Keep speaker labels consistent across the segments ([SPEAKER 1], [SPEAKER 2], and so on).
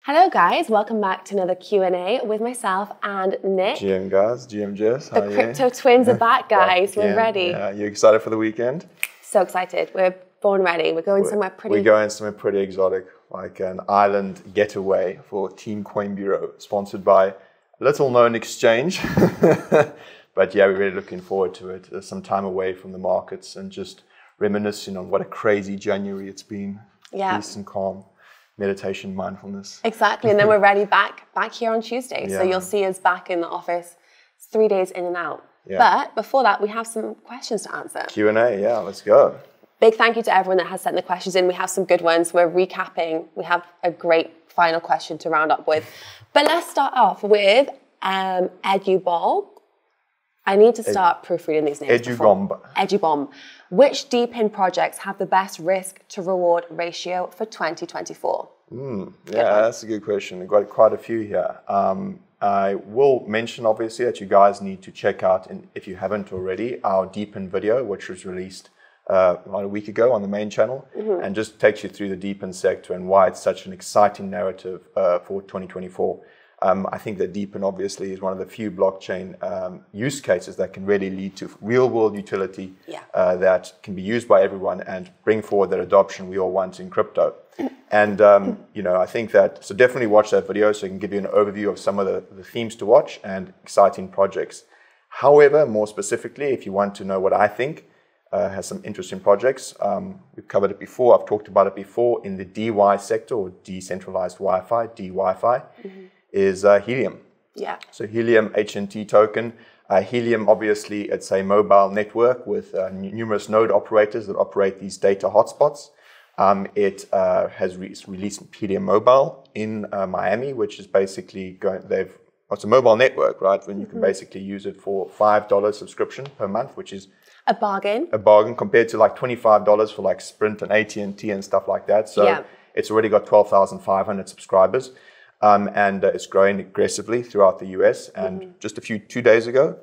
[SPEAKER 1] Hello guys, welcome back to another Q&A with myself and Nick.
[SPEAKER 2] GM guys, GM Jess, how
[SPEAKER 1] The crypto twins are back, guys. We're ready.
[SPEAKER 2] Yeah, you excited for the weekend?
[SPEAKER 1] So excited. We're born ready. We're going somewhere pretty...
[SPEAKER 2] We're going somewhere pretty exotic, like an island getaway for Team Coin Bureau, sponsored by a little known exchange. But yeah, we're really looking forward to it. There's some time away from the markets and just reminiscing on what a crazy January it's been.
[SPEAKER 1] Yeah.
[SPEAKER 2] Peace and calm. Meditation, mindfulness.
[SPEAKER 1] Exactly, and then we're ready back here on Tuesday.
[SPEAKER 2] Yeah.
[SPEAKER 1] So you'll see us back in the office. It's 3 days in and out.
[SPEAKER 2] Yeah.
[SPEAKER 1] But before that, we have some questions to answer.
[SPEAKER 2] Q&A, yeah, let's go.
[SPEAKER 1] Big thank you to everyone that has sent the questions in. We have some good ones. We're recapping. We have a great final question to round up with. But let's start off with Edubol. I need to start proofreading these names. Edubomb. Which DePIN projects have the best risk to reward ratio for 2024?
[SPEAKER 2] Yeah, that's a good question. We've got quite a few here. I will mention, obviously, that you guys need to check out, if you haven't already, our DePIN video, which was released about a week ago on the main channel, and just takes you through the DePIN sector and why it's such an exciting narrative for 2024. I think that DePIN obviously is one of the few blockchain use cases that can really lead to real-world utility that can be used by everyone and bring forward that adoption we all want in crypto. And you know, I think that, so definitely watch that video so it can give you an overview of some of the themes to watch and exciting projects. However, more specifically, if you want to know what I think has some interesting projects, we've covered it before, I've talked about it before in the DY sector, or decentralized Wi-Fi, DY-Fi. Is Helium. Yeah. So Helium HNT token. Helium, obviously, it's a mobile network with numerous node operators that operate these data hotspots. It has released Helium Mobile in Miami, which is basically it's a mobile network, right? When you can basically use it for $5 subscription per month, which is
[SPEAKER 1] a bargain. A
[SPEAKER 2] bargain compared to like $25 for like Sprint and AT&T and stuff like that. So it's already got 12,500 subscribers. And it's growing aggressively throughout the US. And just 2 days ago,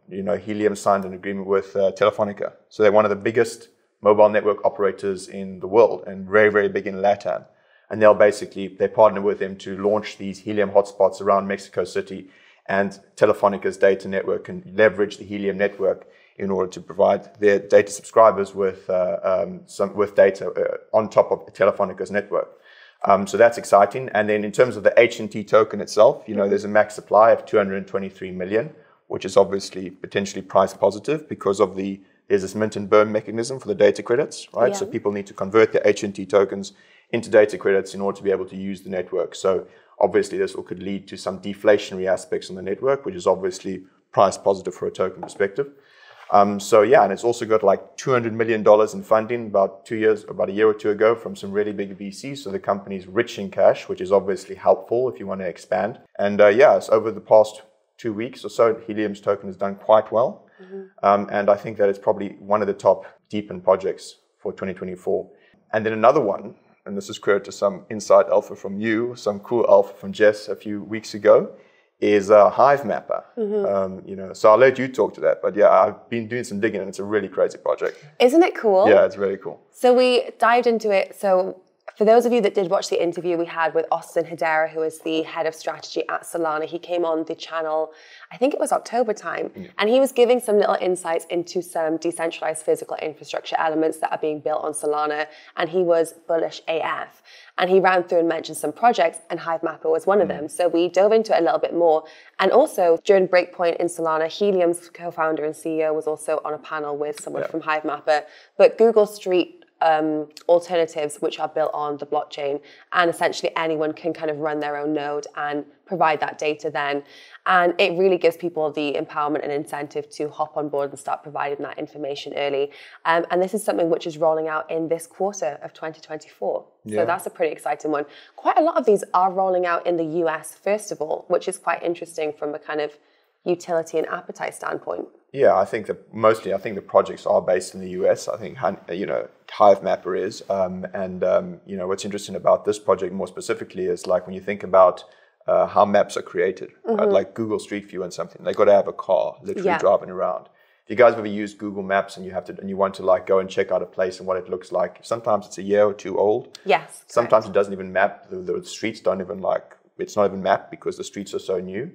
[SPEAKER 2] you know, Helium signed an agreement with Telefonica. So they're one of the biggest mobile network operators in the world and very, very big in LATAM. And they partner with them to launch these Helium hotspots around Mexico City. And Telefonica's data network can leverage the Helium network in order to provide their data subscribers with data on top of Telefonica's network. So that's exciting. And then in terms of the HNT token itself, you know, there's a max supply of 223 million, which is obviously potentially price positive because of there's this mint and burn mechanism for the data credits, right? Yeah. So people need to convert their HNT tokens into data credits in order to be able to use the network. So obviously this could lead to some deflationary aspects on the network, which is obviously price positive for a token perspective. So yeah, and it's also got like $200 million in funding about a year or two ago from some really big VCs. So the company's rich in cash, which is obviously helpful if you want to expand. And yeah, so over the past 2 weeks or so, Helium's token has done quite well. And I think that it's probably one of the top DePIN projects for 2024. And then another one, and this is credit to some inside alpha from you, some cool alpha from Jess a few weeks ago, is a Hive Mapper. You know, so I'll let you talk to that. But yeah, I've been doing some digging and it's a really crazy project.
[SPEAKER 1] Isn't it cool?
[SPEAKER 2] Yeah, it's really cool.
[SPEAKER 1] So we dived into it. So for those of you that did watch the interview we had with Austin Hedera, who is the head of strategy at Solana, he came on the channel, I think it was October time, and he was giving some little insights into some decentralized physical infrastructure elements that are being built on Solana, and he was bullish AF. And he ran through and mentioned some projects, and Hive Mapper was one of them. So we dove into it a little bit more. And also, during Breakpoint in Solana, Helium's co-founder and CEO was also on a panel with someone from Hive Mapper. But Google Street alternatives which are built on the blockchain, and essentially anyone can kind of run their own node and provide that data then. And it really gives people the empowerment and incentive to hop on board and start providing that information early. And this is something which is rolling out in this quarter of 2024. So that's a pretty exciting one. Quite a lot of these are rolling out in the US, first of all, which is quite interesting from a kind of utility and appetite standpoint.
[SPEAKER 2] Yeah, I think that mostly, the projects are based in the US. I think, you know, Hive Mapper is. You know, what's interesting about this project more specifically is like when you think about how maps are created, like Google Street View and something, they got to have a car literally driving around. if you guys have ever used Google Maps and you want to like go and check out a place and what it looks like, sometimes it's a year or two old.
[SPEAKER 1] Yes.
[SPEAKER 2] Sometimes it doesn't even map. The streets don't even like, it's not even mapped because the streets are so new.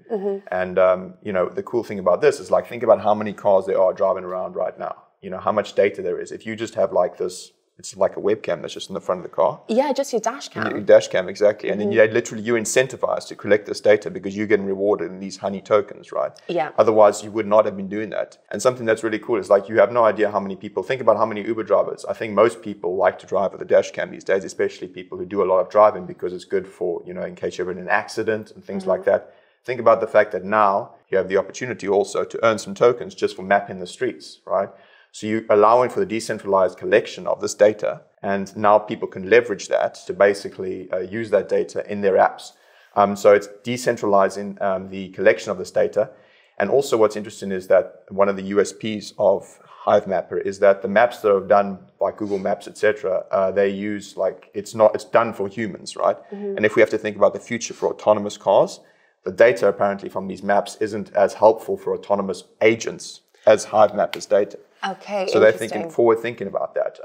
[SPEAKER 2] And, you know, the cool thing about this is like, think about how many cars there are driving around right now. You know, how much data there is. If you just have like this, it's like a webcam that's just in the front of the car.
[SPEAKER 1] Yeah, just your dash cam.
[SPEAKER 2] Your dash cam, exactly. And then you're incentivized to collect this data because you're getting rewarded in these honey tokens, right?
[SPEAKER 1] Yeah.
[SPEAKER 2] Otherwise, you would not have been doing that. And something that's really cool is like you have no idea how many people, think about how many Uber drivers. I think most people like to drive with a dash cam these days, especially people who do a lot of driving because it's good for, you know, in case you're in an accident and things like that. Think about the fact that now you have the opportunity also to earn some tokens just for mapping the streets, right? So you're allowing for the decentralized collection of this data, and now people can leverage that to basically use that data in their apps. So it's decentralizing the collection of this data. And also what's interesting is that one of the USPs of HiveMapper is that the maps that are done by Google Maps, etc., they use like, it's done for humans, right? And if we have to think about the future for autonomous cars, the data apparently from these maps isn't as helpful for autonomous agents as HiveMapper's data.
[SPEAKER 1] Okay,
[SPEAKER 2] so they're thinking forward-thinking about that.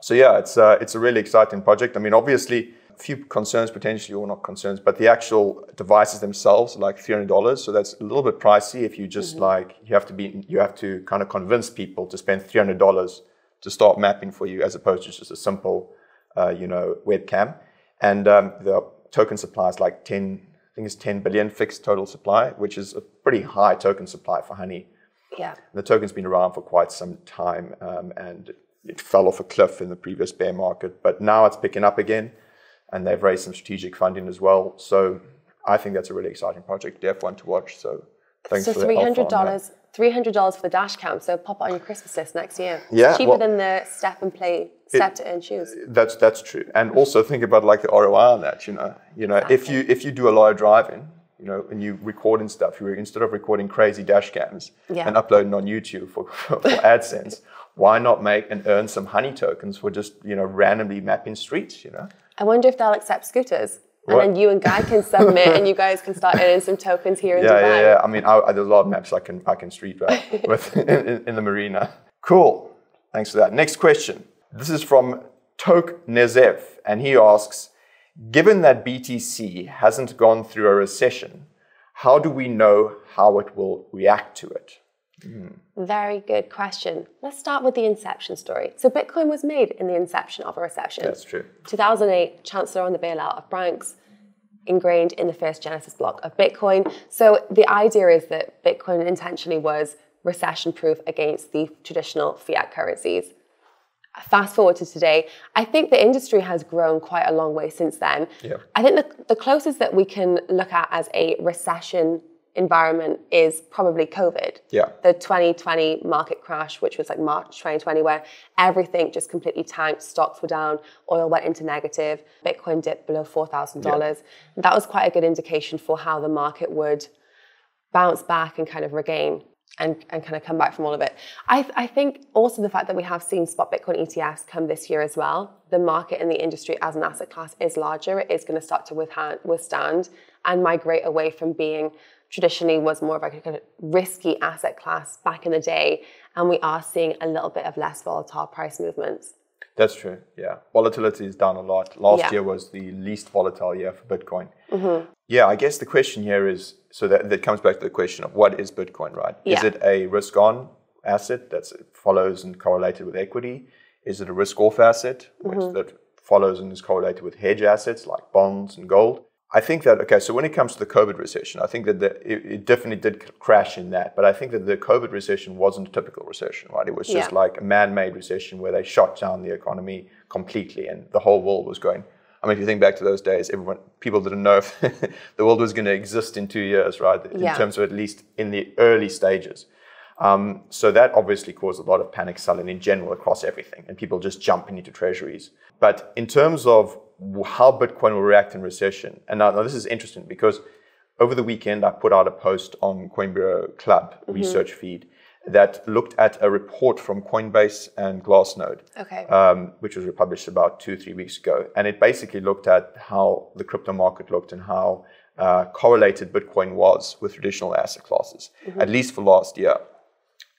[SPEAKER 2] So yeah, it's a really exciting project. I mean, obviously, a few concerns potentially, or not concerns, but the actual devices themselves are like $300. So that's a little bit pricey. If you just like you have to kind of convince people to spend $300 to start mapping for you, as opposed to just a simple, you know, webcam. And the token supply is like 10 billion fixed total supply, which is a pretty high token supply for Honey.
[SPEAKER 1] Yeah.
[SPEAKER 2] The token's been around for quite some time, and it fell off a cliff in the previous bear market, but now it's picking up again, and they've raised some strategic funding as well. So I think that's a really exciting project, def one to watch. So thanks for the
[SPEAKER 1] $300 for the dash cam. So pop it on your Christmas list next year.
[SPEAKER 2] Yeah,
[SPEAKER 1] it's cheaper than the step to earn shoes.
[SPEAKER 2] That's true. And also think about like the ROI on that. You know, exactly. if you do a lot of driving, you know, and you recording stuff, instead of recording crazy dash cams and uploading on YouTube for AdSense, why not make and earn some Honey tokens for just, you know, randomly mapping streets, you know?
[SPEAKER 1] I wonder if they'll accept scooters. And then you and Guy can submit and you guys can start earning some tokens here in Dubai.
[SPEAKER 2] Yeah. I mean, there's a lot of maps I can street ride with in the marina. Cool. Thanks for that. Next question. This is from Tok Nezev, and he asks, given that BTC hasn't gone through a recession, how do we know how it will react to it?
[SPEAKER 1] Very good question. Let's start with the inception story. So Bitcoin was made in the inception of a recession.
[SPEAKER 2] That's true.
[SPEAKER 1] 2008, Chancellor on the bailout of banks, ingrained in the first Genesis block of Bitcoin. So the idea is that Bitcoin intentionally was recession-proof against the traditional fiat currencies. Fast forward to today, I think the industry has grown quite a long way since then.
[SPEAKER 2] Yeah.
[SPEAKER 1] I think the closest that we can look at as a recession environment is probably COVID.
[SPEAKER 2] Yeah.
[SPEAKER 1] The 2020 market crash, which was like March 2020, where everything just completely tanked, stocks were down, oil went into negative, Bitcoin dipped below $4,000. Yeah. That was quite a good indication for how the market would bounce back and kind of regain and kind of come back from all of it. I think also the fact that we have seen spot Bitcoin ETFs come this year as well, the market and the industry as an asset class is larger. It is going to start to withstand and migrate away from being traditionally was more of a kind of risky asset class back in the day. And we are seeing a little bit of less volatile price movements.
[SPEAKER 2] That's true, yeah. Volatility is down a lot. Last year was the least volatile year for Bitcoin. Yeah, I guess the question here is, so that comes back to the question of what is Bitcoin, right?
[SPEAKER 1] Yeah.
[SPEAKER 2] Is it a risk-on asset that follows and correlated with equity? Is it a risk-off asset that follows and is correlated with hedge assets like bonds and gold? I think that, okay, so when it comes to the COVID recession, I think that it definitely did crash in that. But I think that the COVID recession wasn't a typical recession, right? It was just like a man-made recession where they shut down the economy completely and the whole world was going. I mean, if you think back to those days, people didn't know if the world was going to exist in 2 years, right? In terms of at least in the early stages. So that obviously caused a lot of panic selling in general across everything and people just jumping into treasuries. But in terms of how Bitcoin will react in recession, and now this is interesting because over the weekend I put out a post on Coinbureau Club research feed that looked at a report from Coinbase and Glassnode, which was published about 2-3 weeks ago. And it basically looked at how the crypto market looked and how correlated Bitcoin was with traditional asset classes, at least for last year.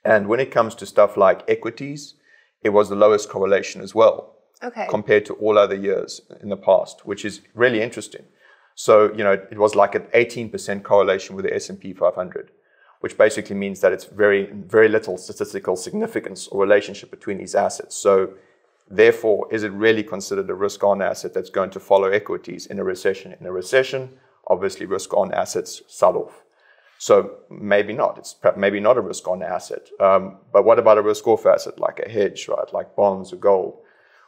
[SPEAKER 2] And when it comes to stuff like equities, it was the lowest correlation as well, compared to all other years in the past, which is really interesting. So, it was like an 18% correlation with the S&P 500, which basically means that it's very, very little statistical significance or relationship between these assets. So, therefore, is it really considered a risk-on asset that's going to follow equities in a recession? In a recession, obviously, risk-on assets sell off. So maybe not. It's maybe not a risk-on asset. But what about a risk-off asset like a hedge, right? Like bonds or gold?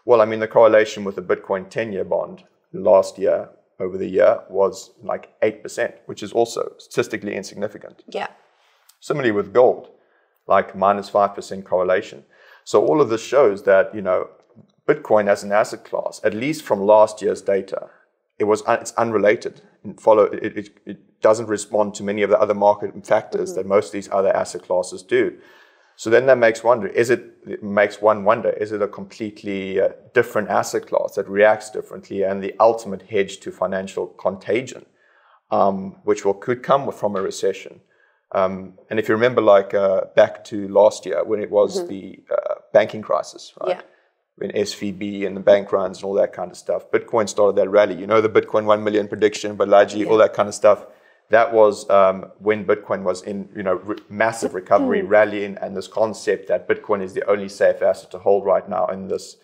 [SPEAKER 2] Well, I mean, the correlation with the Bitcoin 10-year bond last year, over the year, was like 8%, which is also statistically insignificant.
[SPEAKER 1] Yeah.
[SPEAKER 2] Similarly with gold, like minus 5% correlation. So all of this shows that, Bitcoin as an asset class, at least from last year's data, it's unrelated. It doesn't respond to many of the other market factors that most of these other asset classes do. So then that makes one wonder, is it a completely different asset class that reacts differently and the ultimate hedge to financial contagion, which could come from a recession? And if you remember, back to last year when it was the banking crisis, right? Yeah. When SVB and the bank runs and all that kind of stuff, Bitcoin started that rally. The Bitcoin 1 million prediction, Balaji, all that kind of stuff. That was when Bitcoin was in, massive recovery, rallying, and this concept that Bitcoin is the only safe asset to hold right now in this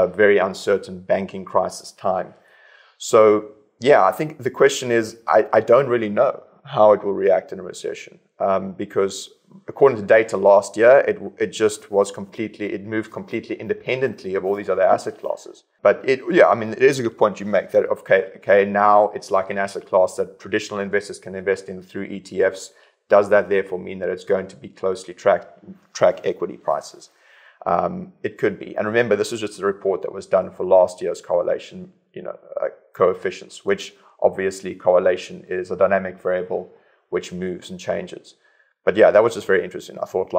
[SPEAKER 2] very uncertain banking crisis time. So, yeah, I think the question is, I don't really know how it will react in a recession because according to data last year, it moved completely independently of all these other asset classes. But it is a good point you make that, okay, now it's like an asset class that traditional investors can invest in through ETFs. Does that therefore mean that it's going to be closely track equity prices? It could be. And remember, this is just a report that was done for last year's correlation, coefficients, which obviously correlation is a dynamic variable which moves and changes. But yeah, that was just very interesting. I thought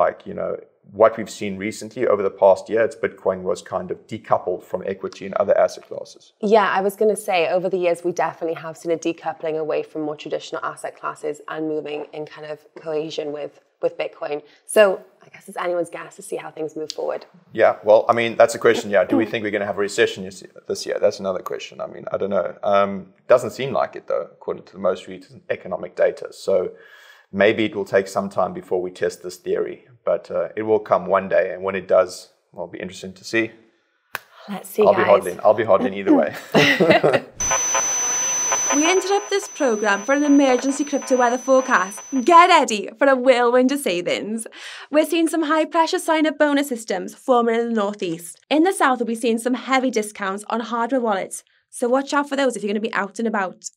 [SPEAKER 2] what we've seen recently over the past year, Bitcoin was kind of decoupled from equity and other asset classes.
[SPEAKER 1] Yeah, I was going to say over the years, we definitely have seen a decoupling away from more traditional asset classes and moving in kind of cohesion with Bitcoin. So I guess it's anyone's guess to see how things move forward.
[SPEAKER 2] Yeah, well, I mean, that's a question. Yeah, do we think we're going to have a recession this year? That's another question. I mean, I don't know. Doesn't seem like it though, according to the most recent economic data. So maybe it will take some time before we test this theory, but it will come one day. And when it does, it'll be interesting to see.
[SPEAKER 1] Let's see, guys.
[SPEAKER 2] I'll be hodling either way.
[SPEAKER 3] We interrupt this programme for an emergency crypto weather forecast. Get ready for a whirlwind of savings. We're seeing some high-pressure sign-up bonus systems forming in the northeast. In the south, we'll be seeing some heavy discounts on hardware wallets, so watch out for those if you're going to be out and about.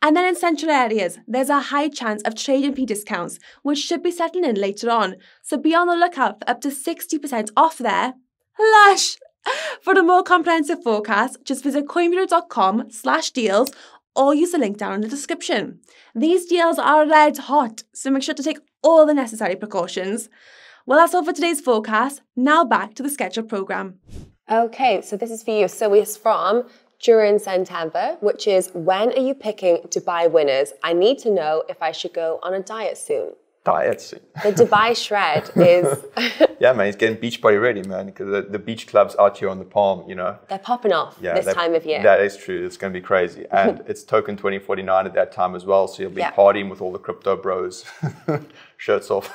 [SPEAKER 3] And then in central areas, there's a high chance of trading fee discounts, which should be settling in later on. So be on the lookout for up to 60% off there. Lush! For a more comprehensive forecast, just visit coinbureau.com/deals or use the link down in the description. These deals are red hot, so make sure to take all the necessary precautions. Well, that's all for today's forecast. Now back to the scheduled programme.
[SPEAKER 1] Okay, so this is for you. So it's from during September, which is when are you picking Dubai winners? I need to know if I should go on a diet soon.
[SPEAKER 2] Diet soon.
[SPEAKER 1] The Dubai shred is...
[SPEAKER 2] Yeah, man, he's getting beach body ready, man, because the beach clubs out here on the Palm,
[SPEAKER 1] They're popping off this time of year.
[SPEAKER 2] That is true. It's going to be crazy. And it's Token 2049 at that time as well, so you'll be partying with all the crypto bros. Shirts off.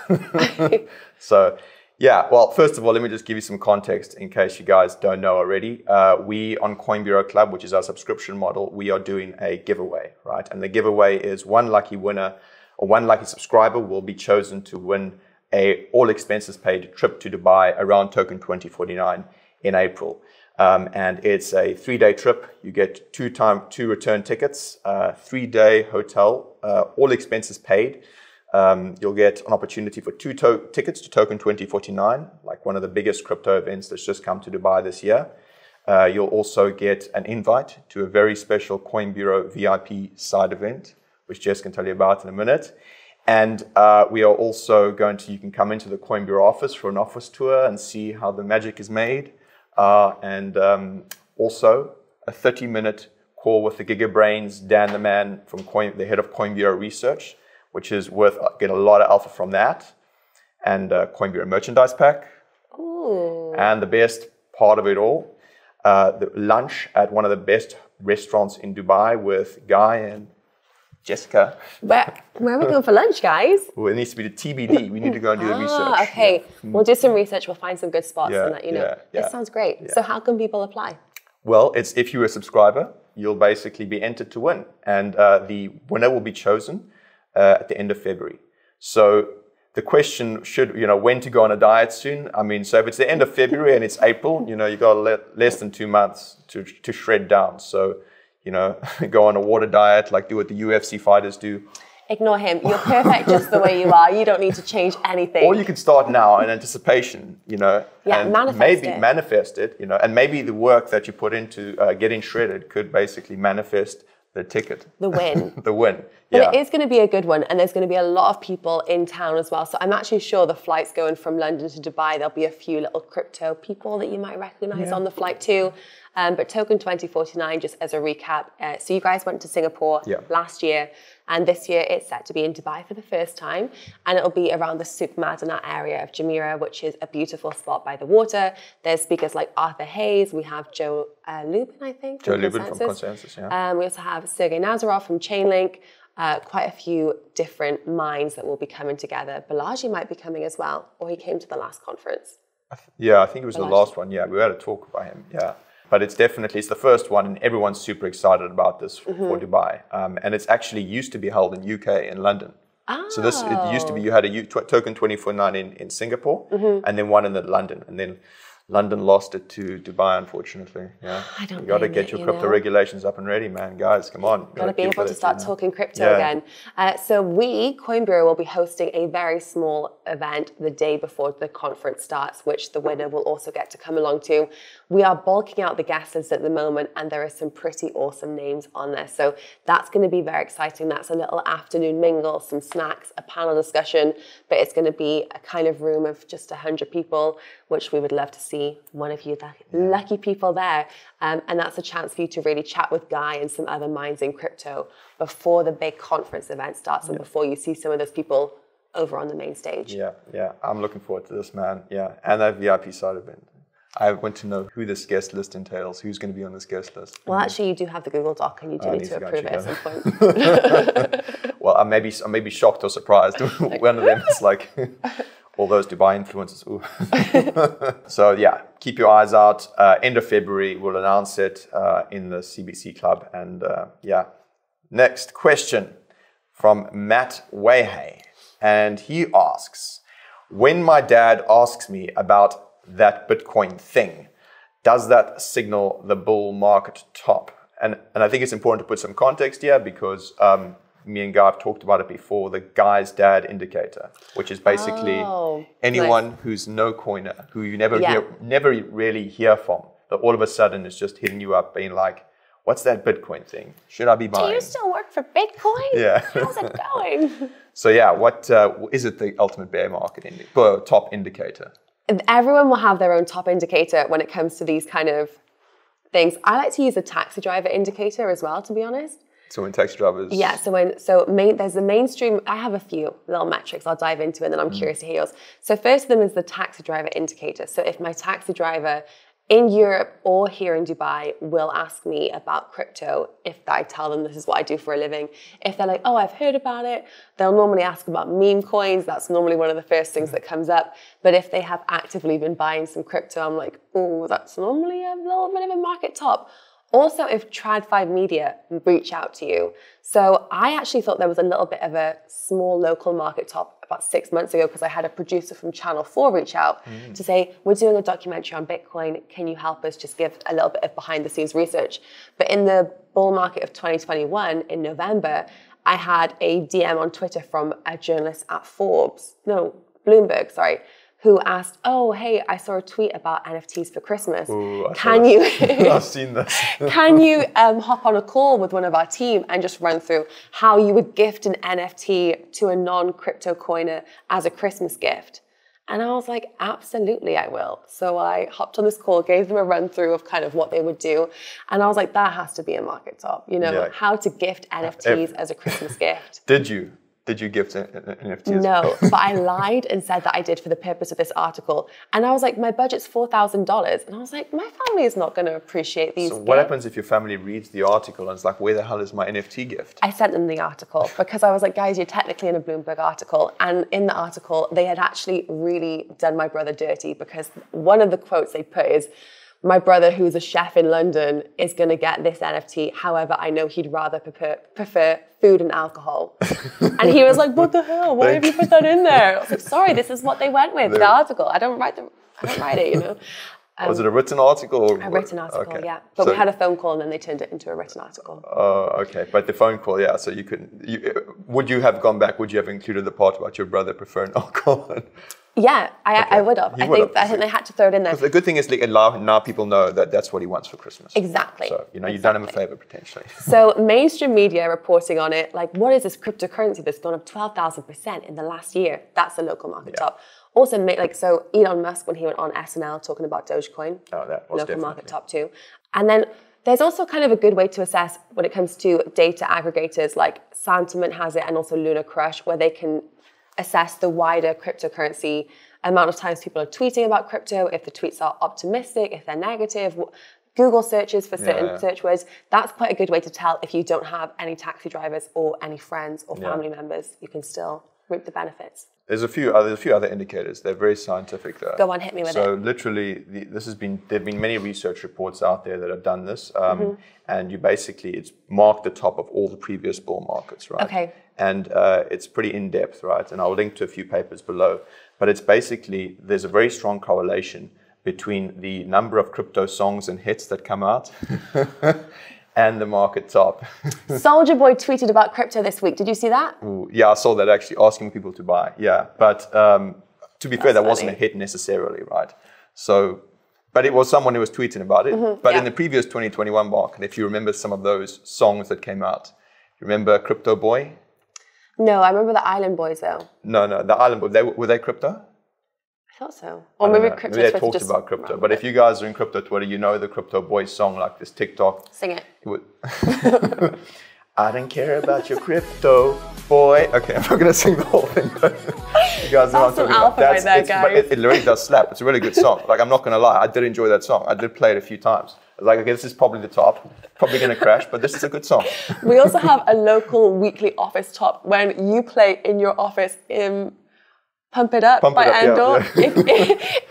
[SPEAKER 2] So... yeah, well, first of all, let me just give you some context in case you guys don't know already. We on Coin Bureau Club, which is our subscription model, we are doing a giveaway, right? And the giveaway is one lucky winner or one lucky subscriber will be chosen to win a all expenses paid trip to Dubai around Token 2049 in April. And it's a 3-day trip. You get two return tickets, 3-day hotel, all expenses paid. You'll get an opportunity for 2 tickets to Token 2049, like one of the biggest crypto events that's just come to Dubai this year. You'll also get an invite to a very special Coin Bureau VIP side event, which Jess can tell you about in a minute. And we are also you can come into the Coin Bureau office for an office tour and see how the magic is made. And also a 30-minute call with the Gigabrains, Dan the man from the head of Coin Bureau Research, which is get a lot of alpha from that. and Coinbase merchandise pack.
[SPEAKER 1] Ooh.
[SPEAKER 2] And the best part of it all, the lunch at one of the best restaurants in Dubai with Guy and Jessica.
[SPEAKER 1] Where are we going for lunch, guys?
[SPEAKER 2] Well, it needs to be the TBD. We need to go and do the research.
[SPEAKER 1] Okay. Yeah. We'll do some research. We'll find some good spots
[SPEAKER 2] Yeah,
[SPEAKER 1] and let you know.
[SPEAKER 2] yeah.
[SPEAKER 1] This sounds great.
[SPEAKER 2] Yeah.
[SPEAKER 1] So how can people apply?
[SPEAKER 2] Well, it's if you're a subscriber, you'll basically be entered to win. And the winner will be chosen at the end of February. So the question should, when to go on a diet soon. I mean, so if it's the end of February and it's April, you've got less than 2 months to shred down. So, go on a water diet, like do what the UFC fighters do.
[SPEAKER 1] Ignore him. You're perfect just the way you are. You don't need to change anything.
[SPEAKER 2] Or you can start now in anticipation, and manifest it, and maybe the work that you put into getting shredded could basically manifest the ticket.
[SPEAKER 1] The win.
[SPEAKER 2] The win.
[SPEAKER 1] But
[SPEAKER 2] Yeah.
[SPEAKER 1] it is going to be a good one, and there's going to be a lot of people in town as well. So I'm actually sure the flights going from London to Dubai, there'll be a few little crypto people that you might recognize on the flight too. But Token 2049, just as a recap, so you guys went to Singapore last year, and this year it's set to be in Dubai for the first time, and it'll be around the Souk Madinat area of Jumeirah, which is a beautiful spot by the water. There's speakers like Arthur Hayes, we have Joe Lubin, I think.
[SPEAKER 2] Joe Lubin from Consensus, yeah.
[SPEAKER 1] We also have Sergey Nazarov from Chainlink, quite a few different minds that will be coming together. Balaji might be coming as well, or he came to the last conference.
[SPEAKER 2] I think it was the last one. Yeah, we had a talk about him. Yeah. But it's the first one, and everyone's super excited about this for Dubai. And it's actually used to be held in UK, in London.
[SPEAKER 1] Oh.
[SPEAKER 2] So it used to be, you had a Token 2049 in Singapore, and then one in London. And then London lost it to Dubai, unfortunately. Yeah,
[SPEAKER 1] I don't.
[SPEAKER 2] You got to get your crypto regulations up and ready, man, guys. Come on.
[SPEAKER 1] Got to be able to start talking crypto again. So we, Coinbase, will be hosting a very small event the day before the conference starts, which the winner will also get to come along to. We are bulking out the guest list at the moment, and there are some pretty awesome names on there. So that's going to be very exciting. That's a little afternoon mingle, some snacks, a panel discussion, but it's going to be a kind of room of just 100 people, which we would love to see one of you lucky people there. And that's a chance for you to really chat with Guy and some other minds in crypto before the big conference event starts and before you see some of those people over on the main stage.
[SPEAKER 2] Yeah. I'm looking forward to this, man. Yeah. And that VIP side event. I want to know who this guest list entails, who's going to be on this guest list.
[SPEAKER 1] Well, actually, you do have the Google Doc, and you do need to approve it at some point.
[SPEAKER 2] Well, I may be shocked or surprised. One of them is like all those Dubai influencers. So yeah, keep your eyes out. End of February, we'll announce it in the CBC Club. And next question from Matt Wayhay, and he asks, when my dad asks me about that Bitcoin thing, does that signal the bull market top? And I think it's important to put some context here because me and Guy have talked about it before, the Guy's dad indicator, which is basically anyone who's no coiner, who you never really hear from, but all of a sudden it's just hitting you up being like, what's that Bitcoin thing? Should I be buying?
[SPEAKER 1] Do you still work for Bitcoin?
[SPEAKER 2] Yeah.
[SPEAKER 1] How's it going?
[SPEAKER 2] So yeah, what is it the ultimate bear market top indicator?
[SPEAKER 1] Everyone will have their own top indicator when it comes to these kind of things. I like to use a taxi driver indicator as well, to be honest.
[SPEAKER 2] So when taxi drivers...
[SPEAKER 1] Yeah, there's the mainstream... I have a few little metrics I'll dive into, and then I'm curious to hear yours. So first of them is the taxi driver indicator. So if my taxi driver in Europe or here in Dubai will ask me about crypto, if I tell them this is what I do for a living, if they're like, oh, I've heard about it, they'll normally ask about meme coins. That's normally one of the first things that comes up. But if they have actively been buying some crypto, I'm like, oh, that's normally a little bit of a market top. Also, if Trad5 Media reach out to you. So I actually thought there was a little bit of a small local market top about 6 months ago because I had a producer from Channel 4 reach out to say, we're doing a documentary on Bitcoin. Can you help us just give a little bit of behind the scenes research? But in the bull market of 2021, in November, I had a DM on Twitter from a journalist at Bloomberg, who asked, oh, hey, I saw a tweet about NFTs for Christmas.
[SPEAKER 2] Ooh, I've seen this.
[SPEAKER 1] Can you hop on a call with one of our team and just run through how you would gift an NFT to a non-crypto coiner as a Christmas gift? And I was like, absolutely, I will. So I hopped on this call, gave them a run through of kind of what they would do. And I was like, that has to be a market top, how to gift NFTs as a Christmas gift.
[SPEAKER 2] Did you? Did you gift an NFT?
[SPEAKER 1] No, but I lied and said that I did for the purpose of this article. And I was like, my budget's $4,000. And I was like, my family is not going to appreciate these.
[SPEAKER 2] So what happens if your family reads the article and it's like, where the hell is my NFT gift?
[SPEAKER 1] I sent them the article because I was like, guys, you're technically in a Bloomberg article. And in the article, they had actually really done my brother dirty because one of the quotes they put is, my brother, who's a chef in London, is going to get this NFT. However, I know he'd rather prefer food and alcohol. And he was like, what the hell? Why have you put that in there? I was like, sorry, this is what they went with, the article. I don't write it, you know.
[SPEAKER 2] Was it a written article? Or
[SPEAKER 1] a written article,
[SPEAKER 2] okay.
[SPEAKER 1] Yeah. But we had a phone call and then they turned it into a written article.
[SPEAKER 2] Oh, okay. But the phone call, yeah. So you couldn't, would you have gone back? Would you have included the part about your brother preferring alcohol?
[SPEAKER 1] Yeah, I would have. I think they had to throw it in there.
[SPEAKER 2] The good thing is, like, now people know that that's what he wants for Christmas.
[SPEAKER 1] Exactly.
[SPEAKER 2] So, you've done him a favor potentially.
[SPEAKER 1] So mainstream media reporting on it, like, what is this cryptocurrency that's gone up 12,000% in the last year? That's the local market top. Also, so Elon Musk, when he went on SNL talking about Dogecoin,
[SPEAKER 2] that was
[SPEAKER 1] local market top too. And then there's also kind of a good way to assess when it comes to data aggregators, like Santiment has it and also Luna Crush, where they can assess the wider cryptocurrency amount of times people are tweeting about crypto, if the tweets are optimistic, if they're negative, Google searches for certain search words. That's quite a good way to tell if you don't have any taxi drivers or any friends or family members. You can still reap the benefits.
[SPEAKER 2] There's a few other indicators. They're very scientific though.
[SPEAKER 1] Go on, hit me with it.
[SPEAKER 2] So literally, there've been many research reports out there that have done this, and it's marked the top of all the previous bull markets, right?
[SPEAKER 1] Okay.
[SPEAKER 2] And it's pretty in depth, right? And I'll link to a few papers below. But it's basically, there's a very strong correlation between the number of crypto songs and hits that come out and the market top.
[SPEAKER 1] Soulja Boy tweeted about crypto this week. Did you see that?
[SPEAKER 2] Ooh, yeah, I saw that actually, asking people to buy. Yeah, but to be fair, that wasn't a hit necessarily, right? So, but it was someone who was tweeting about it. But in the previous 2021 market, if you remember some of those songs that came out, you remember Crypto Boy?
[SPEAKER 1] No, I remember the Island Boys though.
[SPEAKER 2] No, the Island Boys, were they crypto?
[SPEAKER 1] I thought so. Or maybe crypto.
[SPEAKER 2] Maybe they talked about crypto. But if you guys are in crypto Twitter, you know the Crypto Boys song, like this TikTok.
[SPEAKER 1] Sing it.
[SPEAKER 2] I don't care about your crypto, boy. Okay, I'm not going to sing the whole thing, but you guys know what I'm talking about.
[SPEAKER 1] Right there, guys.
[SPEAKER 2] But it really does slap. It's a really good song. Like, I'm not going to lie, I did enjoy that song. I did play it a few times. I was like, okay, this is probably the top. Probably going to crash, but this is a good song.
[SPEAKER 1] We also have a local weekly office top when you play in your office in Pump It Up by Endor.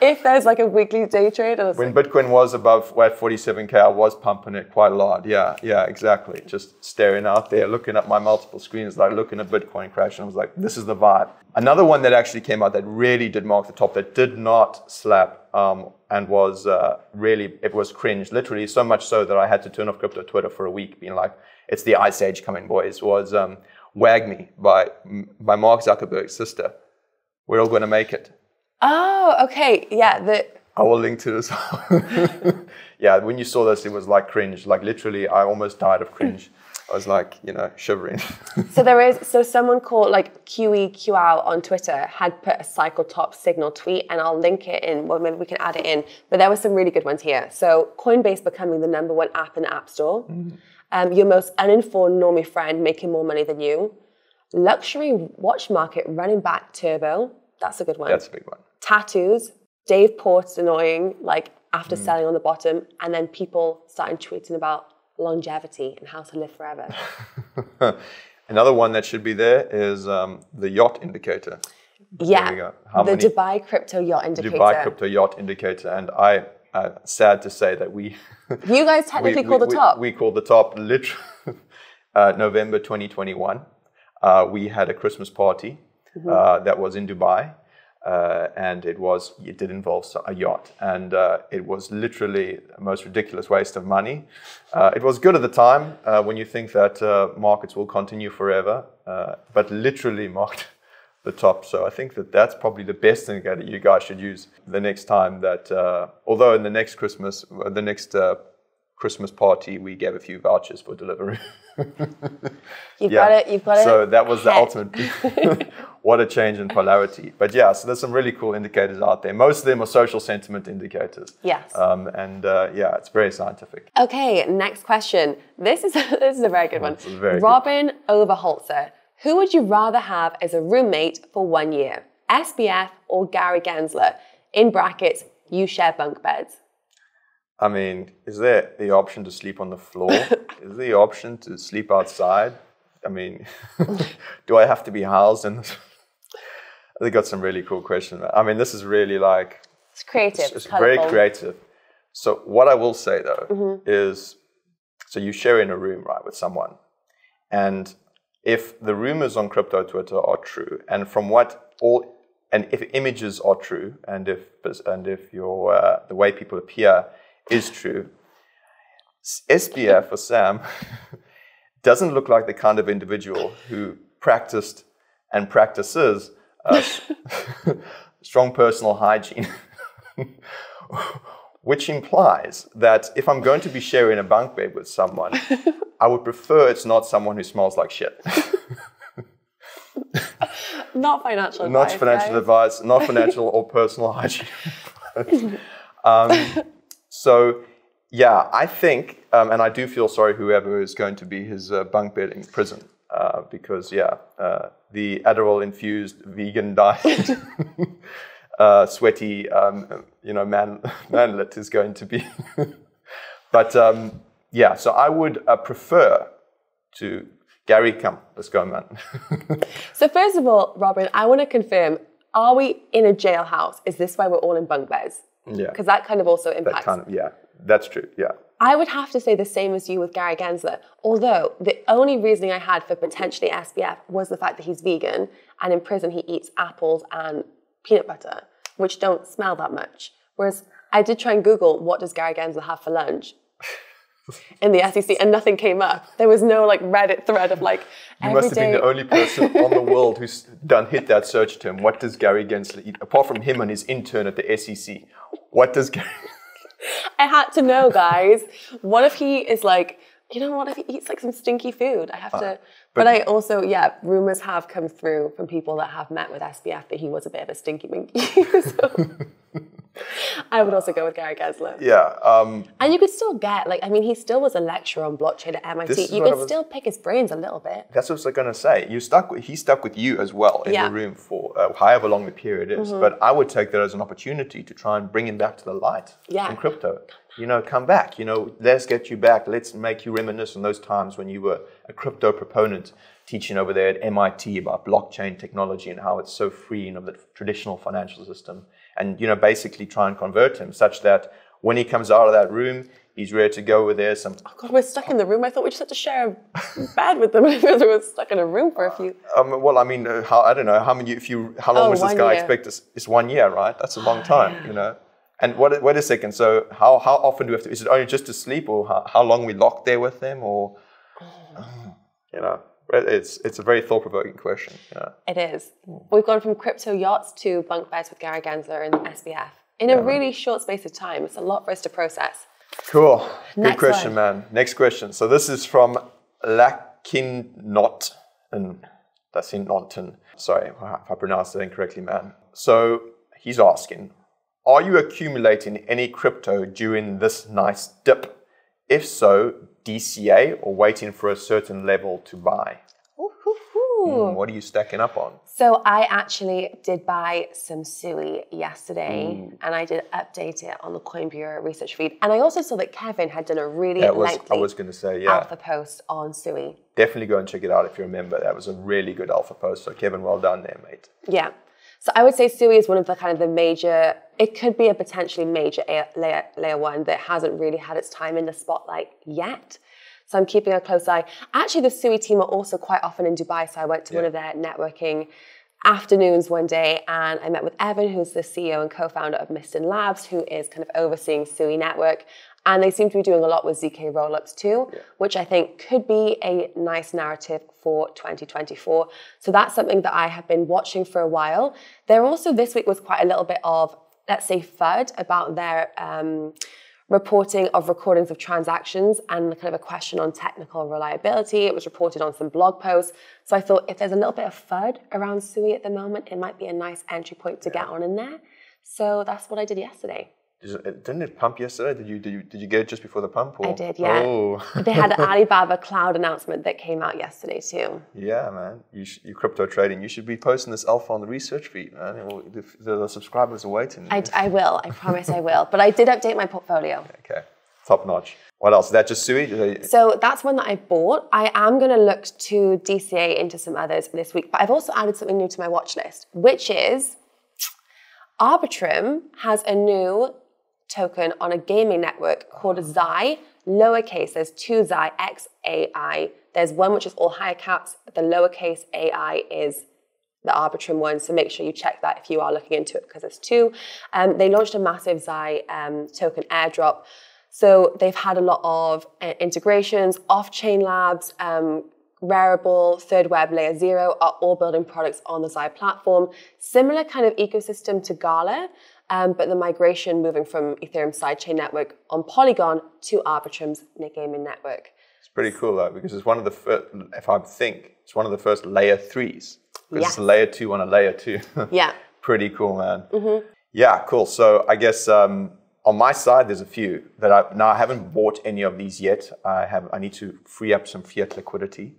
[SPEAKER 1] If there's like a weekly day trade.
[SPEAKER 2] When Bitcoin was above 47K, I was pumping it quite a lot. Yeah, exactly. Just staring out there, looking at my multiple screens, like looking at Bitcoin crash. And I was like, this is the vibe. Another one that actually came out that really did mark the top, that did not slap and was it was cringe. Literally so much so that I had to turn off crypto Twitter for a week, being like, it's the Ice Age coming, boys. Was Wag Me by Mark Zuckerberg's sister. We're all going to make it. Oh,
[SPEAKER 1] okay. Yeah.
[SPEAKER 2] I will link to this. Yeah, when you saw this, it was like cringe. Like literally, I almost died of cringe. I was like, shivering.
[SPEAKER 1] So someone called like QEQL on Twitter had put a cycle top signal tweet, and I'll link it in. Well, maybe we can add it in. But there were some really good ones here. So Coinbase becoming the #1 app in the App Store. Your most uninformed normie friend making more money than you. Luxury watch market running back turbo. That's a good one.
[SPEAKER 2] That's a big one.
[SPEAKER 1] Tattoos. Dave Port's annoying, like after selling on the bottom, and then people starting tweeting about longevity and how to live forever.
[SPEAKER 2] Another one that should be there is the yacht indicator.
[SPEAKER 1] Yeah, there we go. Dubai crypto yacht indicator.
[SPEAKER 2] Dubai crypto yacht indicator, and I sad to say that we.
[SPEAKER 1] You guys technically call the top.
[SPEAKER 2] We call the top literally November 2021. We had a Christmas party that was in Dubai, and it did involve a yacht, and it was literally the most ridiculous waste of money. It was good at the time when you think that markets will continue forever, but literally marked the top. So I think that's probably the best indicator you guys should use the next time that, although in the next Christmas party, we gave a few vouchers for delivery.
[SPEAKER 1] You've got it.
[SPEAKER 2] So that was the ultimate. What a change in polarity. But yeah, so there's some really cool indicators out there. Most of them are social sentiment indicators.
[SPEAKER 1] Yes.
[SPEAKER 2] It's very scientific.
[SPEAKER 1] Okay, next question. This is a very good one. Robin Overholzer, Who would you rather have as a roommate for 1 year? SBF or Gary Gensler? In brackets, you share bunk beds.
[SPEAKER 2] I mean, is there the option to sleep on the floor? Is there the option to sleep outside? I mean, do I have to be housed in this? They got some really cool questions. I mean, this is really like...
[SPEAKER 1] It's creative.
[SPEAKER 2] It's very creative. So what I will say, though, is... So you share in a room, right, with someone. And if the rumors on crypto Twitter are true, and from what all... And if images are true, and if your the way people appear is true, SBF or Sam doesn't look like the kind of individual who practiced and practices strong personal hygiene, which implies that if I'm going to be sharing a bunk bed with someone, I would prefer it's not someone who smells like shit.
[SPEAKER 1] Not financial advice.
[SPEAKER 2] Not financial advice, not financial or personal hygiene. So, yeah, I think, and I do feel sorry whoever is going to be his bunk bed in prison, because, the Adderall-infused vegan diet, sweaty, manlet is going to be. But, so I would prefer to... Gary, come, let's go, man.
[SPEAKER 1] So first of all, Robin, I want to confirm, are we in a jailhouse? Is this why we're all in bunk beds?
[SPEAKER 2] Yeah.
[SPEAKER 1] Because that kind of also impacts.
[SPEAKER 2] That's true, yeah.
[SPEAKER 1] I would have to say the same as you with Gary Gensler, although the only reasoning I had for potentially SBF was the fact that he's vegan, and in prison he eats apples and peanut butter, which don't smell that much. Whereas I did try and Google, what does Gary Gensler have for lunch? In the SEC, and nothing came up. There was no like Reddit thread of like
[SPEAKER 2] you must have been the only person on the world who's hit that search term. What does Gary Gensler eat? Apart from him and his intern at the SEC. What does Gary...
[SPEAKER 1] I had to know, guys. What if he is like, what if he eats like some stinky food? I have to... But I also, rumors have come through from people that have met with SBF that he was a bit of a stinky minky. So I would also go with Gary Gensler.
[SPEAKER 2] Yeah.
[SPEAKER 1] And you could still get, he still was a lecturer on blockchain at MIT. You could still pick his brains a little bit.
[SPEAKER 2] That's what I was going to say. He stuck with you as well in the room for however long the period is. But I would take that as an opportunity to try and bring him back to the light in crypto. Come back. Let's get you back. Let's make you reminisce on those times when you were a crypto proponent teaching over there at MIT about blockchain technology and how it's so free of the traditional financial system. And, basically try and convert him such that when he comes out of that room, he's ready to go with there. Oh,
[SPEAKER 1] God, we're stuck in the room. I thought we just had to share a bed with them. We were stuck in a room for a few.
[SPEAKER 2] I don't know. How long was this guy expect? It's 1 year, right? That's a long time, And wait a second. So how often do we have to? Is it only just to sleep, or how long we locked there with them, or It's a very thought-provoking question.
[SPEAKER 1] It is. We've gone from crypto yachts to bunk beds with Gary Gensler and SBF in a really short space of time. It's a lot for us to process.
[SPEAKER 2] Cool. Good question, man. Next question. So this is from Lakinnot, and that's in Nonton. Sorry if I pronounced that incorrectly, man. So he's asking, are you accumulating any crypto during this nice dip? If so, DCA or waiting for a certain level to buy? What are you stacking up on?
[SPEAKER 1] So I actually did buy some SUI yesterday, and I did update it on the Coin Bureau research feed. And I also saw that Kevin had done a really lengthy alpha post on SUI.
[SPEAKER 2] Definitely go and check it out if you remember. That was a really good alpha post. So Kevin, well done there, mate.
[SPEAKER 1] Yeah. So I would say SUI is one of the kind of the major, it could be a potentially major layer one that hasn't really had its time in the spotlight yet. So I'm keeping a close eye. Actually, the SUI team are also quite often in Dubai. So I went to one of their networking afternoons one day, and I met with Evan, who's the CEO and co-founder of Miston Labs, who is kind of overseeing SUI network. And they seem to be doing a lot with ZK rollups too, which I think could be a nice narrative for 2024. So that's something that I have been watching for a while. There also this week was quite a little bit of, let's say, FUD about their reporting of recordings of transactions and kind of a question on technical reliability. It was reported on some blog posts. So I thought if there's a little bit of FUD around SUI at the moment, it might be a nice entry point to get on in there. So that's what I did yesterday.
[SPEAKER 2] Didn't it pump yesterday? Did you get it just before the pump? Or?
[SPEAKER 1] I did, yeah.
[SPEAKER 2] Oh.
[SPEAKER 1] They had an Alibaba cloud announcement that came out yesterday too.
[SPEAKER 2] Yeah, man. You crypto trading. You should be posting this alpha on the research feed, man. The subscribers are waiting.
[SPEAKER 1] I will. I promise I will. But I did update my portfolio.
[SPEAKER 2] Okay. Top notch. What else? Is that just SUI?
[SPEAKER 1] So that's one that I bought. I am going to look to DCA into some others this week. But I've also added something new to my watch list, which is Arbitrum has a new token on a gaming network called XAI, lowercase. There's two XAI, XAI. There's one which is all higher caps, but the lowercase AI is the Arbitrum one. So make sure you check that if you are looking into it, because there's two. They launched a massive XAI token airdrop. So they've had a lot of integrations, off-chain labs, Rarible, Third Web, Layer 0 are all building products on the XAI platform. Similar kind of ecosystem to Gala, but the migration moving from Ethereum sidechain network on Polygon to Arbitrum's gaming network.
[SPEAKER 2] It's pretty cool though, because it's one of the first, if I think, it's one of the first Layer 3s. Because it's a Layer 2 on a Layer 2.
[SPEAKER 1] Yeah.
[SPEAKER 2] Pretty cool, man. Mm-hmm. Yeah, cool. So I guess on my side, there's a few that I haven't bought any of these yet. I need to free up some fiat liquidity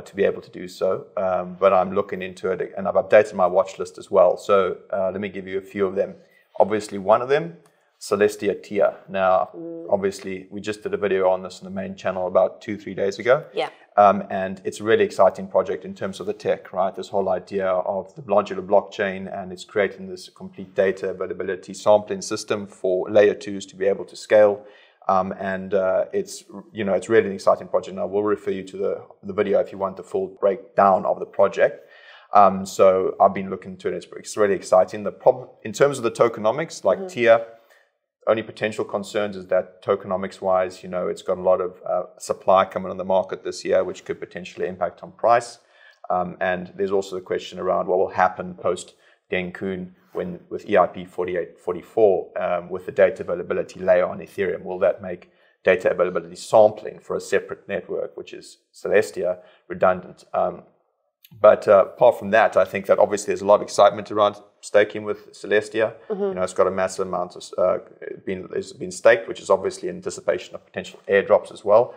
[SPEAKER 2] to be able to do so. But I'm looking into it, and I've updated my watch list as well. So let me give you a few of them. Obviously, one of them, Celestia TIA. Now, obviously, we just did a video on this on the main channel about 2-3 days ago.
[SPEAKER 1] Yeah.
[SPEAKER 2] And it's a really exciting project in terms of the tech, right? This whole idea of the modular blockchain, and it's creating this complete data availability sampling system for Layer 2s to be able to scale. It's really an exciting project. And I will refer you to the video if you want the full breakdown of the project. So I've been looking into it. It's really exciting. The problem in terms of the tokenomics, like TIA, only potential concerns is that tokenomics-wise, it's got a lot of supply coming on the market this year, which could potentially impact on price. And there's also the question around what will happen post Cancun with EIP 4844 with the data availability layer on Ethereum. Will that make data availability sampling for a separate network, which is Celestia, redundant? But apart from that, I think that obviously there's a lot of excitement around staking with Celestia. It's got a massive amount of been staked, which is obviously in anticipation of potential airdrops as well.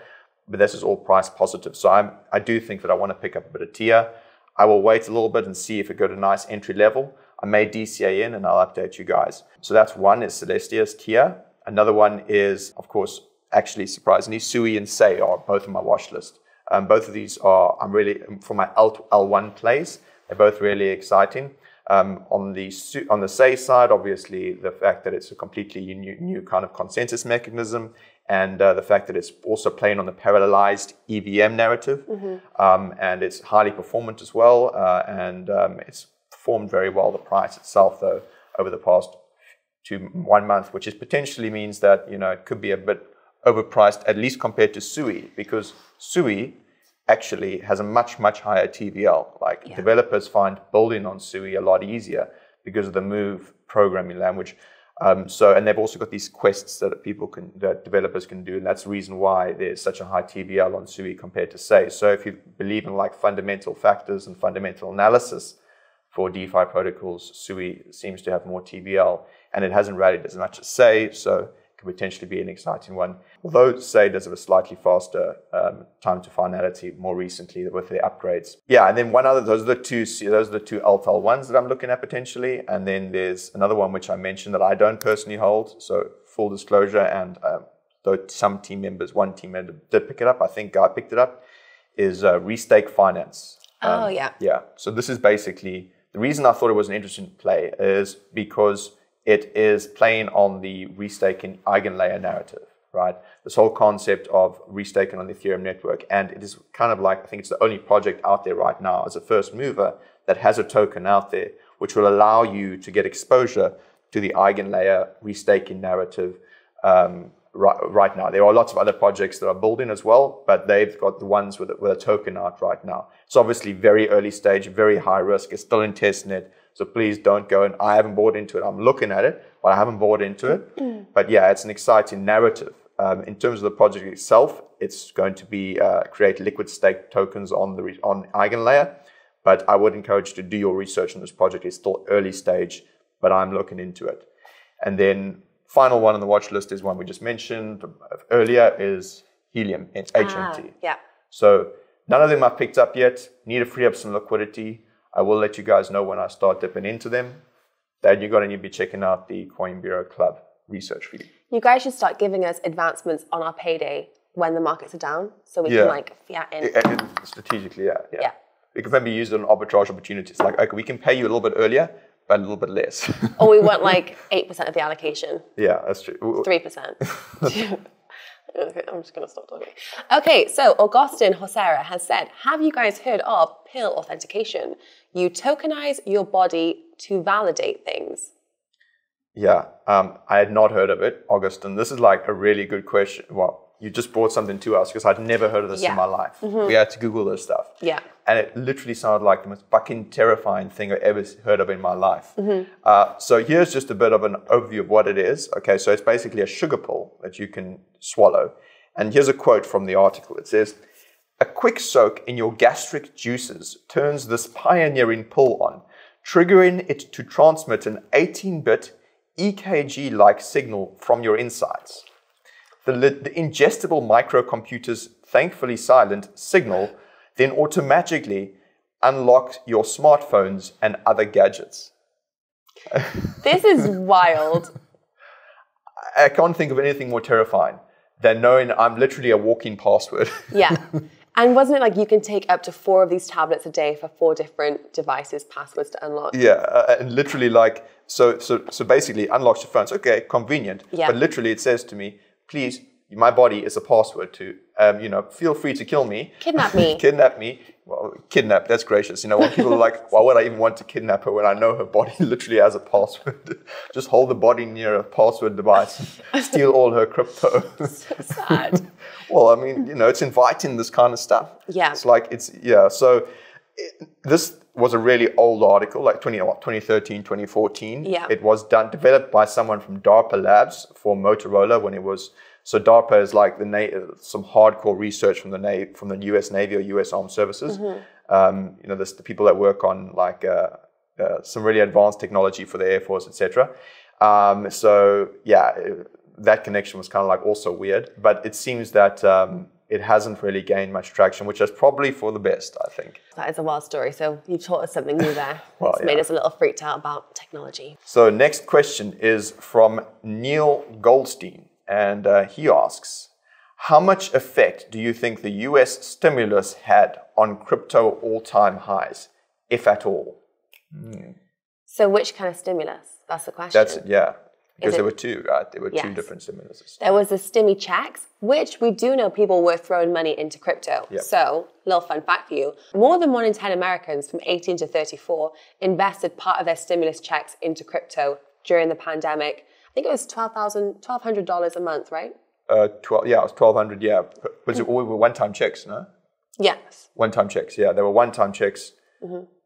[SPEAKER 2] But this is all price positive. So I do think that I want to pick up a bit of TIA. I will wait a little bit and see if it got a nice entry level. I may DCA in and I'll update you guys. So that's one, is Celestia's TIA. Another one is, of course, actually surprisingly, SUI and SEI are both on my watch list. Both of these are, I'm really, for my L1 plays, they're both really exciting. On the SEI side, obviously, the fact that it's a completely new kind of consensus mechanism, and the fact that it's also playing on the parallelized EVM narrative, and it's highly performant as well, and it's performed very well. The price itself, though, over the past 1 month, which is potentially means that it could be a bit overpriced, at least compared to SUI, because SUI actually has a much higher TVL. Developers find building on SUI a lot easier because of the Move programming language. And they've also got these quests that developers can do, and that's the reason why there's such a high TVL on SUI compared to SEI. So if you believe in fundamental factors and fundamental analysis for DeFi protocols, SUI seems to have more TVL, and it hasn't rallied as much as SEI, so could potentially be an exciting one. Although SEI does have a slightly faster time to finality more recently with the upgrades. Yeah, and then one other, those are the two LTL ones that I'm looking at potentially. And then there's another one which I mentioned that I don't personally hold. So full disclosure, and though some team members, one team member did pick it up, I think Guy picked it up, is Restake Finance. Yeah, so this is basically, the reason I thought it was an interesting play is because it is playing on the restaking eigenlayer narrative, right? This whole concept of restaking on the Ethereum network. And it is kind of like, I think it's the only project out there right now as a first mover that has a token out there, which will allow you to get exposure to the eigenlayer restaking narrative right now. There are lots of other projects that are building as well, but they've got the ones with a token out right now. It's obviously very early stage, very high risk. It's still in testnet. So please don't go, and I haven't bought into it. I'm looking at it, but I haven't bought into it. But yeah, it's an exciting narrative. In terms of the project itself, it's going to be create liquid stake tokens on Eigenlayer. But I would encourage you to do your research on this project. It's still early stage, but I'm looking into it. And then final one on the watch list is one we just mentioned earlier, is helium. It's HMT.
[SPEAKER 1] Yeah.
[SPEAKER 2] So none of them I've picked up yet. Need to free up some liquidity. I will let you guys know when I start dipping into them. Then you're going to be checking out the Coin Bureau Club research feed.
[SPEAKER 1] You guys should start giving us advancements on our payday when the markets are down, so we can like fiat in.
[SPEAKER 2] Strategically, yeah. We can maybe use it on arbitrage opportunities. Like, okay, we can pay you a little bit earlier, but a little bit less.
[SPEAKER 1] Or we want like 8% of the allocation.
[SPEAKER 2] Yeah, that's true.
[SPEAKER 1] 3%. Okay, I'm just going to stop talking. Okay, so Augustin Josera has said, have you guys heard of pill authentication? You tokenize your body to validate things.
[SPEAKER 2] Yeah, I had not heard of it, Augustin. This is like a really good question. Well, you just brought something to us because I'd never heard of this in my life. We had to Google this stuff.
[SPEAKER 1] Yeah.
[SPEAKER 2] And it literally sounded like the most fucking terrifying thing I've ever heard of in my life. So here's just a bit of an overview of what it is. Okay, so it's basically a sugar pill that you can swallow. And here's a quote from the article. It says, "A quick soak in your gastric juices turns this pioneering pill on, triggering it to transmit an 18-bit EKG-like signal from your insides. The ingestible microcomputer's thankfully silent signal then automatically unlock your smartphones and other gadgets."
[SPEAKER 1] This is wild.
[SPEAKER 2] I can't think of anything more terrifying than knowing I'm literally a walking password.
[SPEAKER 1] Yeah. And wasn't it like you can take up to 4 of these tablets a day for 4 different devices, passwords to unlock?
[SPEAKER 2] Yeah, and literally like, so basically unlocks your phones. Okay, convenient. Yeah. But literally it says to me, please, my body is a password to, feel free to kill me.
[SPEAKER 1] Kidnap me.
[SPEAKER 2] Kidnap me. Well, kidnap, that's gracious. When people are like, why would I even want to kidnap her when I know her body literally has a password? Just hold the body near a password device, steal all her crypto.
[SPEAKER 1] So sad.
[SPEAKER 2] Well, I mean, it's inviting this kind of stuff.
[SPEAKER 1] Yeah.
[SPEAKER 2] It's like, this was a really old article, like 2013, 2014.
[SPEAKER 1] Yeah.
[SPEAKER 2] It was developed by someone from DARPA Labs for Motorola when it was. So DARPA is like some hardcore research from the U.S. Navy or U.S. Armed Services. The people that work on like some really advanced technology for the Air Force, etc. That connection was kind of like also weird, but it seems that it hasn't really gained much traction, which is probably for the best, I think.
[SPEAKER 1] That is a wild story. So you've taught us something new there. It's made us a little freaked out about technology.
[SPEAKER 2] So next question is from Neil Goldstein. And he asks, how much effect do you think the US stimulus had on crypto all-time highs, if at all?
[SPEAKER 1] So which kind of stimulus? That's the question.
[SPEAKER 2] Because there were two, right? There were two different stimuluses.
[SPEAKER 1] There was the stimmy checks, which we do know people were throwing money into crypto. Yep. So, little fun fact for you, more than 1 in 10 Americans from 18 to 34 invested part of their stimulus checks into crypto during the pandemic. I think it was $1,200 a month, right?
[SPEAKER 2] It was $1,200. Yeah, was it all one-time checks? No.
[SPEAKER 1] Yes.
[SPEAKER 2] One-time checks. Yeah, there were one-time checks.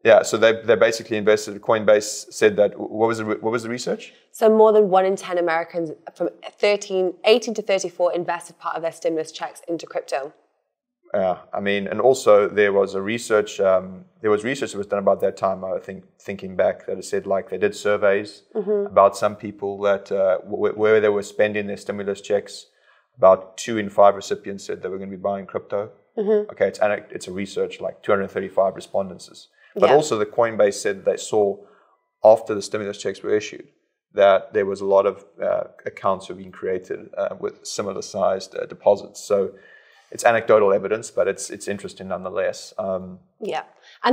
[SPEAKER 2] Yeah, so they basically invested. Coinbase said that. What was the research?
[SPEAKER 1] So more than 1 in 10 Americans from 18 to 34 invested part of their stimulus checks into crypto.
[SPEAKER 2] Yeah, I mean, and also there was research that was done about that time. I think thinking back, that it said like they did surveys about some people that where they were spending their stimulus checks. About 2 in 5 recipients said they were going to be buying crypto. Okay, it's a research like 235 respondents. But also the Coinbase said they saw after the stimulus checks were issued that there was a lot of accounts were being created with similar sized deposits. So it's anecdotal evidence, but it's interesting nonetheless.
[SPEAKER 1] And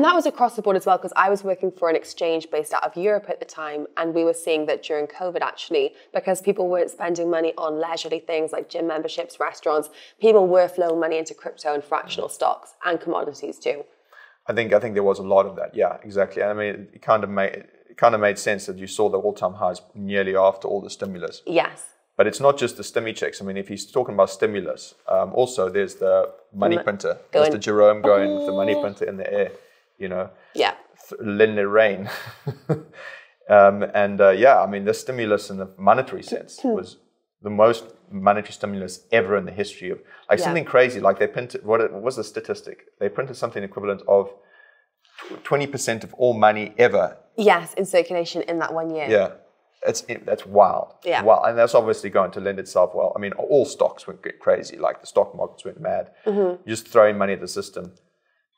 [SPEAKER 1] that was across the board as well, because I was working for an exchange based out of Europe at the time, and we were seeing that during COVID actually, because people weren't spending money on leisurely things like gym memberships, restaurants, people were flowing money into crypto and fractional stocks and commodities too.
[SPEAKER 2] I think there was a lot of that. Yeah, exactly. I mean, it kind of made sense that you saw the all-time highs nearly after all the stimulus.
[SPEAKER 1] Yes.
[SPEAKER 2] But it's not just the stimmy checks. I mean, if he's talking about stimulus, also there's the money printer. There's the Jerome going with the money printer in the air,
[SPEAKER 1] Yeah.
[SPEAKER 2] Letting it rain. I mean, the stimulus in the monetary sense was the most monetary stimulus ever in the history of, something crazy. Like they printed, what was the statistic? They printed something equivalent of 20% of all money ever.
[SPEAKER 1] Yes, in circulation in that 1 year.
[SPEAKER 2] Yeah. That's wild.
[SPEAKER 1] Yeah.
[SPEAKER 2] Wow. And that's obviously going to lend itself well. I mean, all stocks went crazy. Like the stock markets went mad. You just throwing money at the system.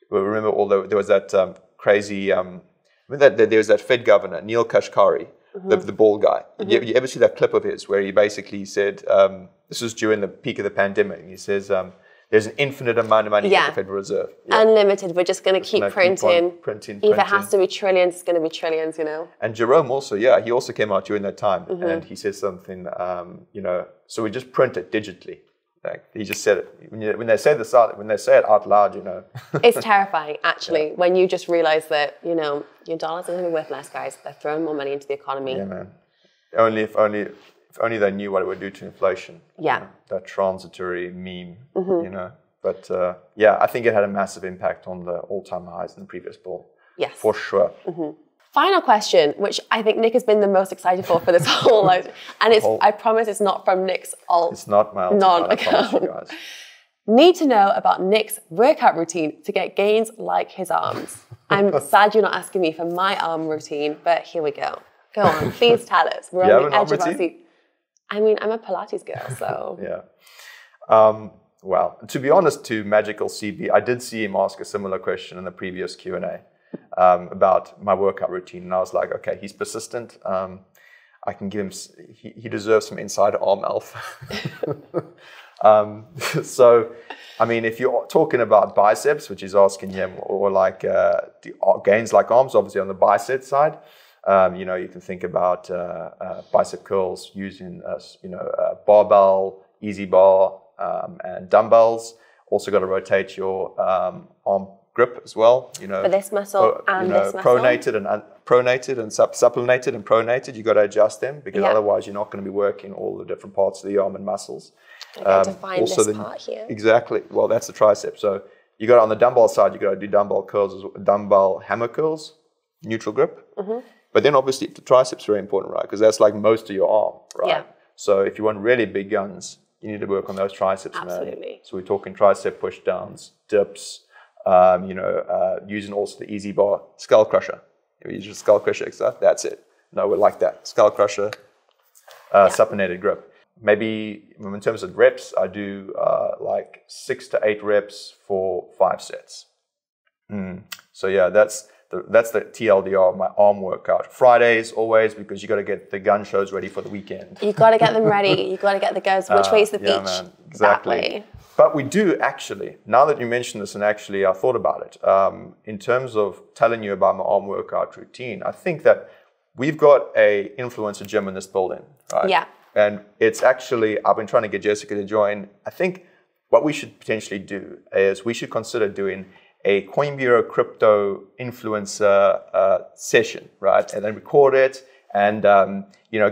[SPEAKER 2] Remember, there was that crazy. There was that Fed governor, Neil Kashkari, the bald guy. You ever see that clip of his where he basically said, this was during the peak of the pandemic. He says, there's an infinite amount of money at the Federal Reserve. Yeah.
[SPEAKER 1] Unlimited. We're just going to keep printing. If it has to be trillions, it's going to be trillions, you know.
[SPEAKER 2] And Jerome also, he also came out during that time and he said something, so we just print it digitally. Like he just said it. When they say it out loud, you know.
[SPEAKER 1] It's terrifying, actually, when you just realize that, you know, your dollars are going to be worth less, guys. They're throwing more money into the economy.
[SPEAKER 2] Yeah, man. If only they knew what it would do to inflation.
[SPEAKER 1] Yeah.
[SPEAKER 2] You know, that transitory meme, you know. But I think it had a massive impact on the all-time highs in the previous bull.
[SPEAKER 1] Yes.
[SPEAKER 2] For sure.
[SPEAKER 1] Final question, which I think Nick has been the most excited for this whole life. And I promise it's not from Nick's alt.
[SPEAKER 2] It's not my alt
[SPEAKER 1] non-account.
[SPEAKER 2] guys.
[SPEAKER 1] Need to know about Nick's workout routine to get gains like his arms. I'm sad you're not asking me for my arm routine, but here we go. Go on, please tell us. We're on the edge of our seat. I mean, I'm a Pilates girl, so.
[SPEAKER 2] Yeah. Well, to be honest to Magical CB, I did see him ask a similar question in the previous Q&A about my workout routine. And I was like, okay, he's persistent. I can give him, he deserves some inside arm alpha. So, I mean, if you're talking about biceps, which is asking him, or like the gains like arms, obviously on the bicep side, you know, you can think about bicep curls using, barbell, easy bar, and dumbbells. Also got to rotate your arm grip as well. You know,
[SPEAKER 1] for this muscle and this muscle.
[SPEAKER 2] Pronated and supplemented and pronated. You got to adjust them because otherwise you're not going to be working all the different parts of the arm and muscles.
[SPEAKER 1] To find also this part here.
[SPEAKER 2] Exactly. Well, that's the tricep. So you got on the dumbbell side, you got to do dumbbell curls, dumbbell hammer curls, neutral grip. But then obviously the triceps are very important, right? Because that's like most of your arm, right?
[SPEAKER 1] Yeah.
[SPEAKER 2] So if you want really big guns, you need to work on those triceps,
[SPEAKER 1] Absolutely.
[SPEAKER 2] man. So we're talking tricep push downs, dips, using also the easy bar, skull crusher. If you use your skull crusher exercise, that's it. No, we're like that. Skull crusher, supinated grip. Maybe in terms of reps, I do like 6 to 8 reps for 5 sets. So yeah, that's the TLDR of my arm workout. Fridays always, because you got to get the gun shows ready for the weekend.
[SPEAKER 1] You got to get them ready. You got to get the guns. Which way's the beach?
[SPEAKER 2] Yeah, man, exactly.
[SPEAKER 1] That way.
[SPEAKER 2] But we do actually, now that you mentioned this, and actually I thought about it, in terms of telling you about my arm workout routine, I think that we've got a influencer gym in this building, right?
[SPEAKER 1] Yeah.
[SPEAKER 2] And it's actually, I've been trying to get Jessica to join. I think what we should potentially do is we should consider doing a Coinbureau crypto influencer session, right? And then record it and,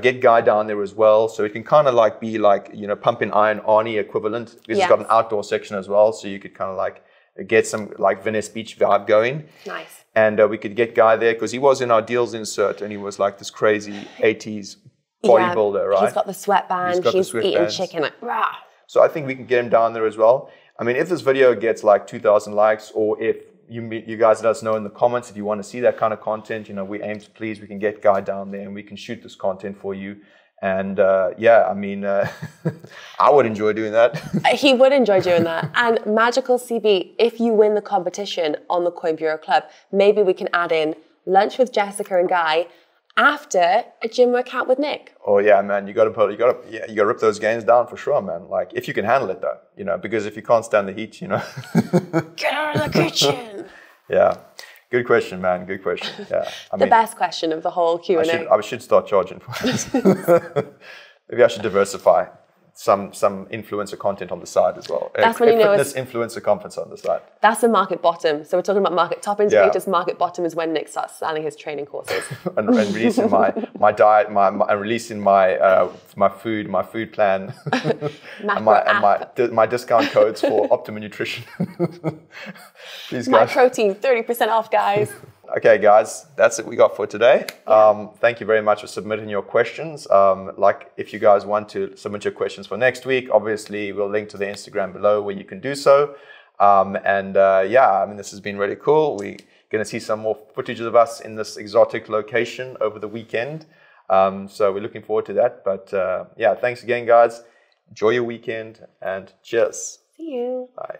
[SPEAKER 2] get Guy down there as well. So it can kind of like be like, pumping iron Arnie equivalent. Because it's got an outdoor section as well. So you could kind of like get some like Venice Beach vibe going.
[SPEAKER 1] Nice.
[SPEAKER 2] And we could get Guy there because he was in our deals insert and he was like this crazy 80s bodybuilder, right?
[SPEAKER 1] He's got the sweatband. He's eating chicken. Like, rah.
[SPEAKER 2] So I think we can get him down there as well. I mean, if this video gets like 2,000 likes, or if you guys let us know in the comments if you want to see that kind of content, we aim to please, we can get Guy down there and we can shoot this content for you. And I would enjoy doing that.
[SPEAKER 1] He would enjoy doing that. And Magical CB, if you win the competition on the Coinbureau Club, maybe we can add in lunch with Jessica and Guy after a gym workout with Nick.
[SPEAKER 2] Oh yeah, man, you gotta rip those gains down for sure, man. Like if you can handle it though, because if you can't stand the heat,
[SPEAKER 1] Get out of the kitchen.
[SPEAKER 2] Yeah. Good question, man. Good question. Yeah.
[SPEAKER 1] The best question of the whole Q&A.
[SPEAKER 2] I should start charging for this. Maybe I should diversify some influencer content on the side as well.
[SPEAKER 1] That's when
[SPEAKER 2] fitness influencer conference on the side.
[SPEAKER 1] That's the market bottom. So we're talking about market top indicators. Yeah. Market bottom is when Nick starts selling his training courses
[SPEAKER 2] and releasing my diet, and releasing my food plan, and my discount codes for Optimum Nutrition. Please,
[SPEAKER 1] my protein 30% off, guys.
[SPEAKER 2] Okay, guys, that's it we got for today. Thank you very much for submitting your questions. If you guys want to submit your questions for next week, obviously we'll link to the Instagram below where you can do so. This has been really cool. We're going to see some more footage of us in this exotic location over the weekend. So we're looking forward to that. But yeah, thanks again, guys. Enjoy your weekend and cheers.
[SPEAKER 1] See you.
[SPEAKER 2] Bye.